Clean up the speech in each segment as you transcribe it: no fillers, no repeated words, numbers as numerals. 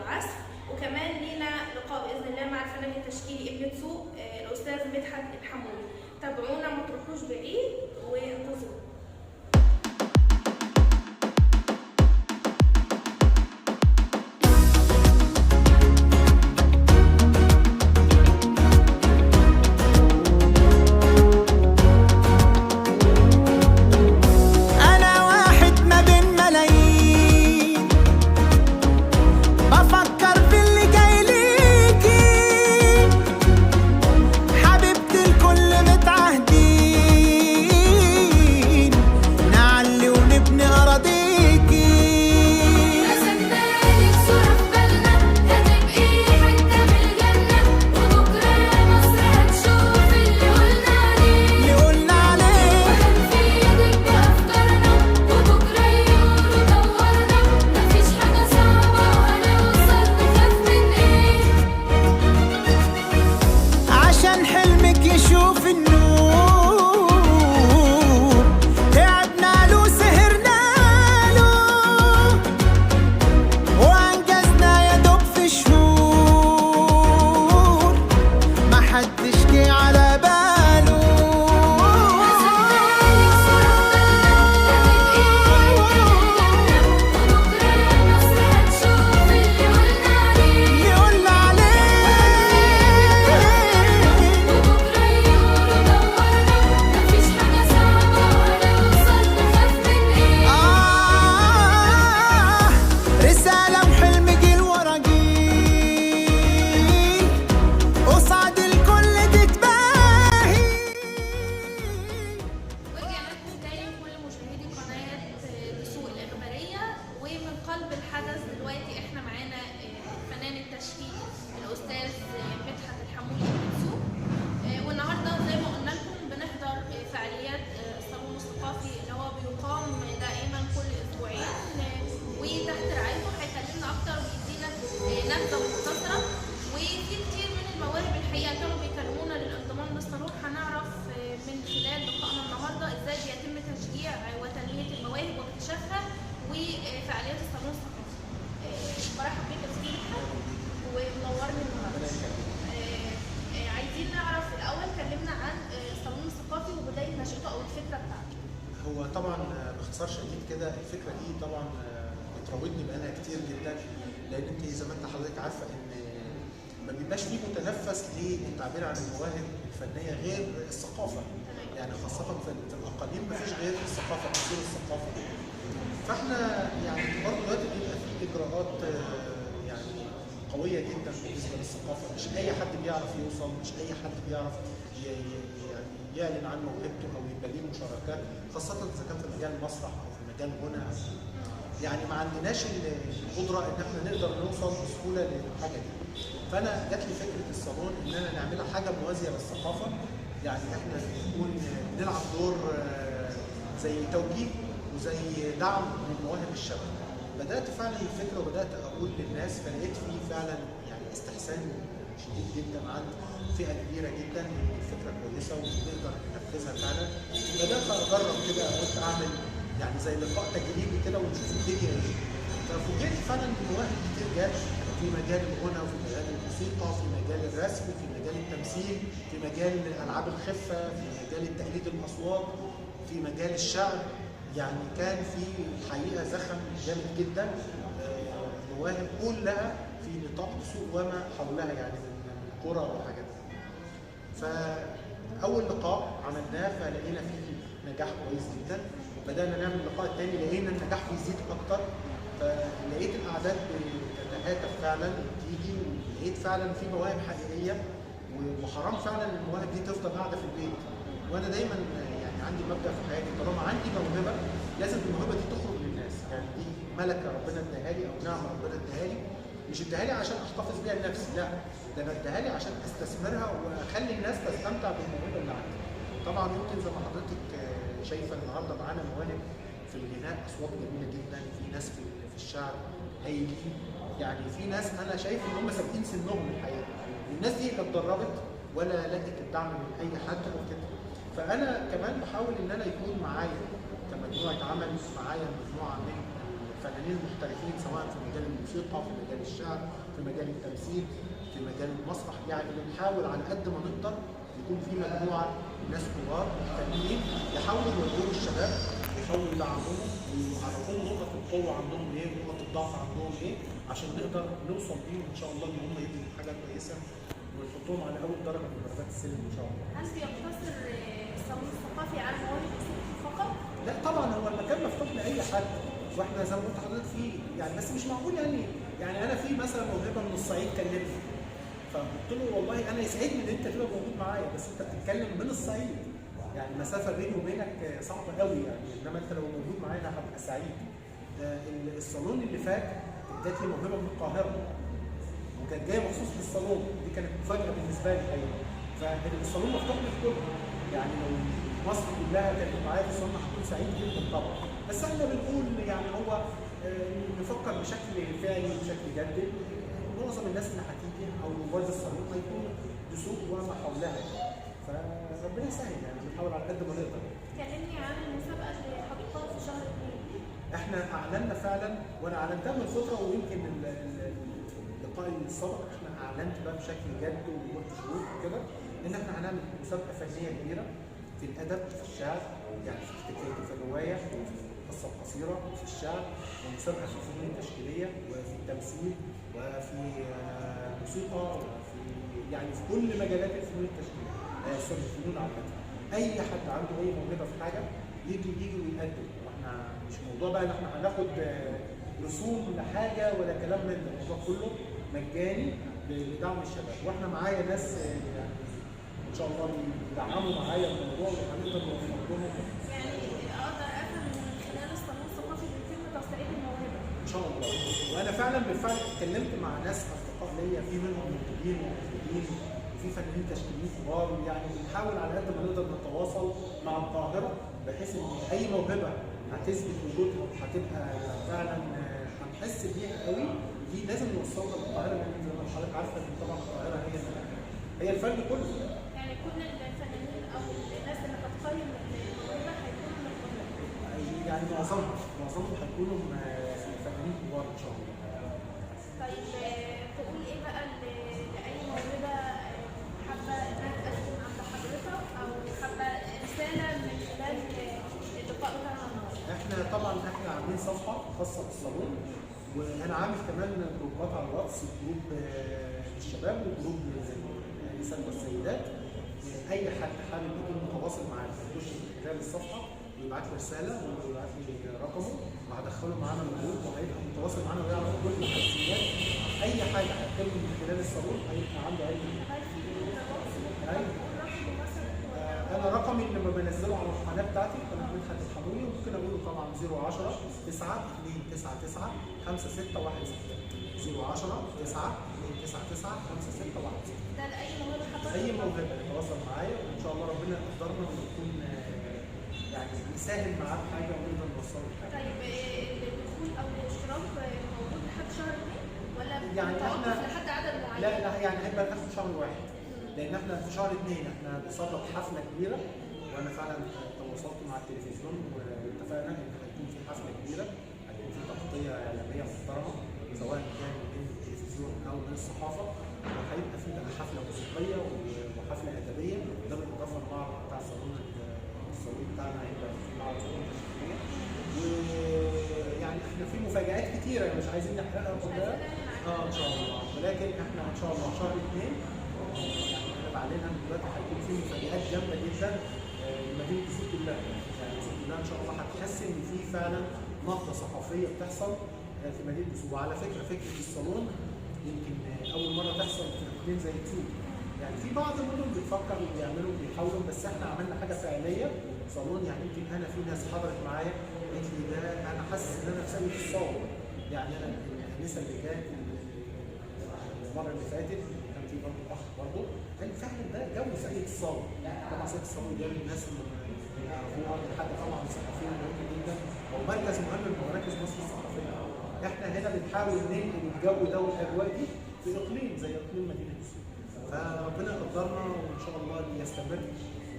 وعزف، وكمان لينا لقاء باذن الله مع الفنان التشكيلي ابن سوق الاستاذ مدحت الحمولي. تابعونا ما تروحوش بعيد وانتظرونا. دلوقتي احنا معانا الفنان التشكيلي الاستاذ مدحت الحمولي ابن سوق، والنهارده زي ما قلنا لكم بنحضر فعاليات الصالون الثقافي اللي هو بيقام دائما كل اسبوعين، وتحت رعايته هيكلمنا اكتر ويدينا نبذه مختصره. وفي كتير من المواهب الحقيقه كانوا بيكلمونا للانضمام للصالون. هنعرف من خلال لقائنا النهارده ازاي بيتم تشجيع وتنميه المواهب واكتشافها وفعاليات الصالون الثقافي. برحب بيك يا استاذ مدحت ومنورني النهارده. عايزين نعرف الاول، كلمنا عن الصالون الثقافي وبدايه نشاطه او الفكره بتاعته. هو طبعا باختصار شديد كده الفكره دي طبعا بتراودني بقالها كتير جدا، لان انت زي ما انت حضرتك عارفه ان ما بيبقاش فيه متنفس للتعبير عن المواهب الفنيه غير الثقافه، يعني خاصه في الاقاليم ما فيش غير الثقافه، اصول الثقافه. فاحنا يعني برضه دلوقتي بيبقى في اجراءات يعني قويه جدا بالنسبه للثقافه، مش اي حد بيعرف يوصل، مش اي حد بيعرف يعني يعلن عن موهبته او يبقى ليه مشاركات، خاصه اذا كان في مجال المسرح او في مجال الغنى. يعني ما عندناش القدره ان احنا نقدر نوصل بسهوله للحاجه دي. فانا جات لي فكره الصالون ان انا نعملها حاجه موازيه للثقافه، يعني احنا نكون نلعب دور زي توجيه وزي دعم للمواهب الشابه. بدات فعلا الفكره وبدات اقول للناس، فلقيت فيه فعلا يعني استحسان شديد جدا عند فئه كبيره جدا ان الفكره كويسه ونقدر ننفذها فعلا. بدات اجرب كده، قلت اعمل يعني زي لقاء تجريبي كده ونشوف الدنيا ايه. ففوجئت فعلا ان مواهب كتير جت في مجال الغنى وفي مجال الموسيقى، في مجال الرسم، في مجال التمثيل، في مجال العاب الخفه، في مجال تقليد الاصوات، في مجال الشعر. يعني كان في الحقيقه زخم جامد جدا، مواهب كلها في نطاق سوق وما حولها، يعني من قرى وحاجات. فاول لقاء عملناه فلقينا فيه نجاح كويس جدا. بدانا نعمل اللقاء الثاني لقينا النجاح بيزيد اكتر، فلقيت الاعداد بتتهاتف فعلا وبتيجي، ولقيت فعلا في مواهب حقيقيه، وحرام فعلا المواهب دي تفضل قاعده في البيت. وانا دايما يعني عندي مبدا في حياتي، طالما عندي موهبه لازم الموهبه دي تخرج للناس. يعني دي ملكه ربنا اداها لي او نعمه ربنا اداها لي، مش اداها لي عشان احتفظ بيها لنفسي، لا، ده انا اداها لي عشان استثمرها واخلي الناس تستمتع بالموهبه اللي عندي. طبعا يمكن زي ما حضرتك شايفه النهارده معانا مواهب في الغناء، اصوات جميله جدا، في ناس في الشعر هايلين، يعني في ناس انا شايف ان هم سابقين سنهم الحقيقه. الناس دي لا اتدربت ولا لقت الدعم من اي حد وكده. فانا كمان بحاول ان انا يكون معايا كمجموعه عمل، معايا مجموعه من الفنانين المحترفين سواء في مجال الموسيقى، في مجال الشعر، في مجال التمثيل، في مجال المسرح. يعني بنحاول على قد ما نقدر يكون في مجموعه ناس كبار محترفين يحاولوا يوجهوا الشباب، يحاولوا يدعموهم ويعرفوهم نقط القوه عندهم ايه ونقط الضعف عندهم ايه، عشان نقدر نوصل بيهم ان شاء الله ان هم يبقوا حاجه كويسه ونحطهم على اول درجه من درجات السلم ان شاء الله. هل بيقتصر الصالون الثقافي على مواهب الست فقط؟ لا طبعا هو المكان مفتوح لاي حد، واحنا زي ما قلت لحضرتك فيه يعني، بس مش معقول يعني انا في مثلا موهبه من الصعيد كلمني، فقلت له والله انا يسعدني ان انت تبقى موجود معايا، بس انت بتتكلم من الصعيد، يعني المسافه بيني وبينك صعبه قوي يعني، انما انت لو موجود معايا انا هبقى سعيد. الصالون اللي فات ادت لي موهبه من القاهره وكانت جايه مخصوص للصالون، دي كانت مفاجاه بالنسبه لي حقيقه. فالصالون مفتوح للكل، يعني لو مصر كلها كانت معايا في الصالون هكون سعيد جدا طبعا، بس احنا بنقول يعني هو نفكر بشكل فعلي وبشكل جدي. معظم الناس اللي هتيجي او رواد الصالون هيكونوا دسوق وما حولها، فربنا يسهل يعني بنحاول على قد ما نقدر. كلمني عن المسابقه اللي هتقام في شهر 2. احنا اعلنا فعلا، وانا اعلنتها من فتره، ويمكن اللقاء السابق احنا اعلنت بقى بشكل جد ووقت شهور وكده ان احنا هنعمل مسابقه فنيه كبيره في الادب، في الشعر، يعني في الروايه وفي القصه القصيره وفي الشعر، ومسابقه في الفنون التشكيليه وفي التمثيل وفي الموسيقى وفي يعني في كل مجالات الفنون التشكيليه، الفنون عامه. اي حد عنده اي موهبه في حاجه يجي ويقدم، واحنا مش موضوع بقى ان احنا هناخد رسوم لحاجه ولا كلام من ده، الموضوع كله مجاني لدعم الشباب، واحنا معايا ناس يعني ان شاء الله يدعموا معايا الموضوع وهنقدر نوفر لهم. يعني اقدر افهم من خلال الصالون الثقافي بيتم توسيع الموهبه ان شاء الله، وانا فعلا بالفعل اتكلمت مع ناس اصدقاء ليا، في منهم مطربين ومخرجين وفي فنانين تشكيليين كبار، يعني بنحاول على قد ما نقدر نتواصل مع القاهره بحيث ان اي موهبه هتثبت وجودها وهتبقى فعلا هنحس بيها قوي، دي لازم نوصلها للقاهره، لان زي ما حضرتك عارفه ان طبعا القاهره هي الفن كله. يعني كل الفنانين او الناس اللي هتقيم الموهبه هيكونوا من القاهره؟ يعني معظمهم هيكونوا فنانين كبار ان شاء الله. طيب تقول ايه بقى لاي موهبه حابه انها تقدم عند حضرتك، او حابه رساله من خلال اللقاء بتاعنا النهارده؟ احنا عاملين صفحه خاصه بالصالون، وانا عامل كمان جروبات على الواتس، جروب للشباب وجروب للنساء والسيدات. اي حد حابب يكون متواصل معانا يخش من خلال الصفحه ويبعت لي رساله ويبعت لي رقمه وهدخله معانا الجروب، وهيبقى متواصل معانا ويعرف كل الحساسيات. اي حاجه هتتم من خلال الصالون هيبقى عنده علم. انا رقمي اللي بنزله على القناه بتاعتي، قناه مدحت الحمولي، وممكن اقوله طبعا 010 9 299 5616 010 9 299 5616. ده لاي موهبه حضرتك؟ اي موهبه يتواصل معايا وان شاء الله ربنا يقدرنا ونكون يعني نساهم معاه بحاجه ونقدر نوصله لحاجه. طيب الدخول او الاشتراك موجود لحد شهر 2 ولا يعني متوقف لحد عدد معين؟ لا يعني هيبقى لحد شهر 1، لان احنا في شهر 2 احنا بنصدر حفله كبيره، وانا فعلا تواصلت مع التلفزيون واتفقنا ان هيكون في حفله كبيره، هيكون في تغطيه اعلاميه محترمه سواء كان من التلفزيون او من الصحافه، وهيبقى في بقى حفله موسيقيه وحفله ادبيه، ده بالاضافه للمعرض بتاع الصالون بتاعنا هيبقى في معرض فنون تشكيليه، ويعني احنا في مفاجآت كتيره مش عايزين نحرقها كلها ان شاء الله، ولكن احنا ان شاء الله شهر 2 يعني احنا بعلنها من دلوقتي هيكون في مفاجآت جامده جدا لمدينه الزيت كلها، يعني الزيت كلها ان شاء الله هتحس ان في فعلا نهضه ثقافيه بتحصل في مدينه الزيت. وعلى فكره الصالون يمكن اول مره تحصل في مدينه زي الزيت، يعني في بعض المدن بتفكر وبيعملوا بيحاولوا، بس احنا عملنا حاجه فعليه صالون. يعني يمكن انا في ناس حضرت معايا قالت لي ده انا حاسس ان انا في سيد الصالون، يعني انا الكنيسه اللي كانت المره اللي فاتت كان في برضه اخ برضه قال فعلا ده جو سيد الصالون. طبعا سيد الصالون ده الناس اللي يعرفوها حد طبعا صحفيين مهم جدا، هو مركز مهم من مراكز مصر الثقافيه. احنا هنا بنحاول ننقل الجو ده والاجواء دي في اقليم زي اقليم مدينه الزيت، فربنا يقدرنا وان شاء الله يستمر.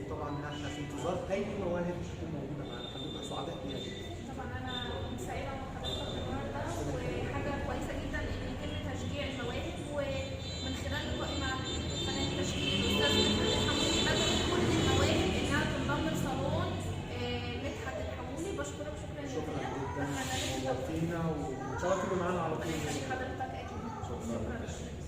وطبعا احنا في انتظار اي مواهب تكون موجوده معانا، هنبقى سعداء بيها. طبعا انا سعيده بحضرتك. وان شاء الله تبقى معانا على طول. حضرتك اكيد. شكرا.